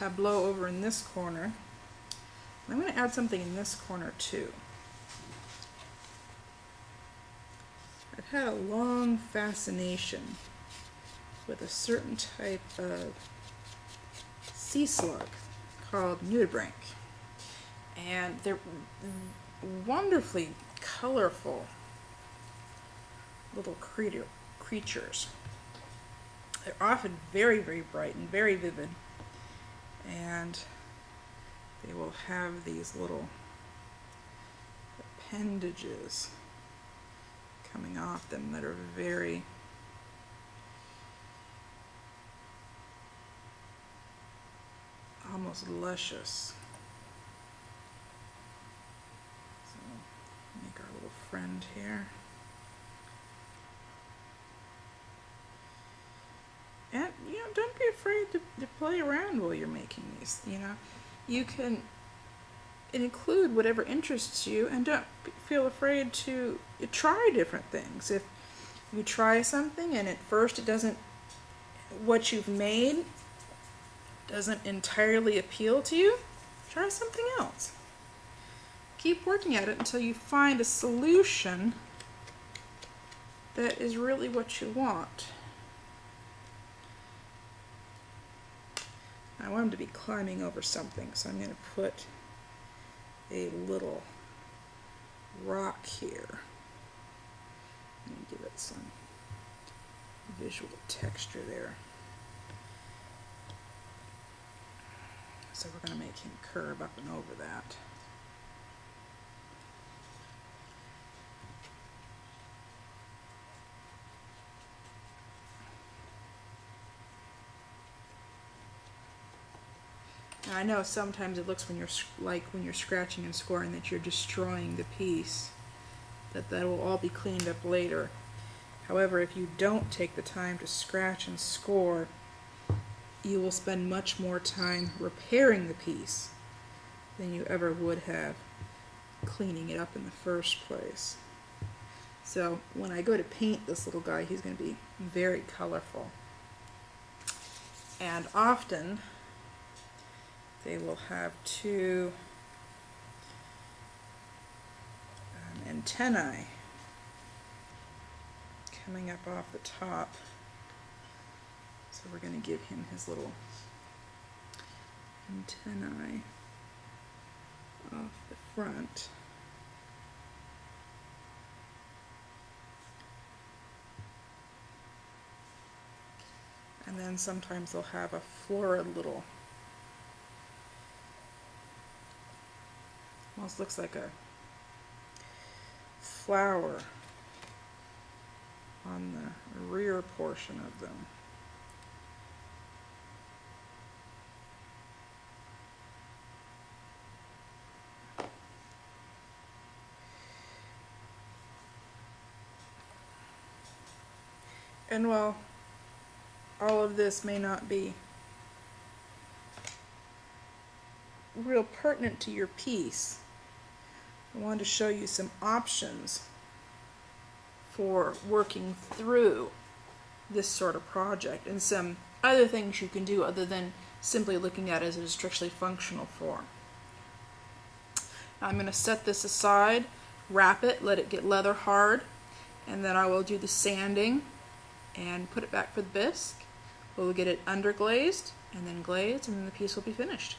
tableau over in this corner. I'm going to add something in this corner too. I've had a long fascination with a certain type of sea slug called nudibranch. And they're wonderfully colorful little creatures. They're often very, very bright and very vivid. And they will have these little appendages coming off them that are very almost luscious. So make our little friend here. And don't be afraid to play around while you're making these. You can include whatever interests you, and don't feel afraid to try different things. If you try something and at first what you've made doesn't entirely appeal to you, try something else. Keep working at it until you find a solution that is really what you want. I want him to be climbing over something, so I'm going to put a little rock here and give it some visual texture there. So we're going to make him curve up and over that. Now, I know sometimes it looks when you're scratching and scoring that you're destroying the piece, that will all be cleaned up later. However, if you don't take the time to scratch and score, you will spend much more time repairing the piece than you ever would have cleaning it up in the first place. So when I go to paint this little guy, he's going to be very colorful. And often they will have two antennae coming up off the top. So we're going to give him his little antennae off the front. And then sometimes they'll have a florid little, almost looks like a flower on the rear portion of them. And while all of this may not be real pertinent to your piece, I wanted to show you some options for working through this sort of project and some other things you can do other than simply looking at it as a strictly functional form. Now I'm going to set this aside, wrap it, let it get leather hard, and then I will do the sanding and put it back for the bisque. We'll get it underglazed and then glazed, and then the piece will be finished.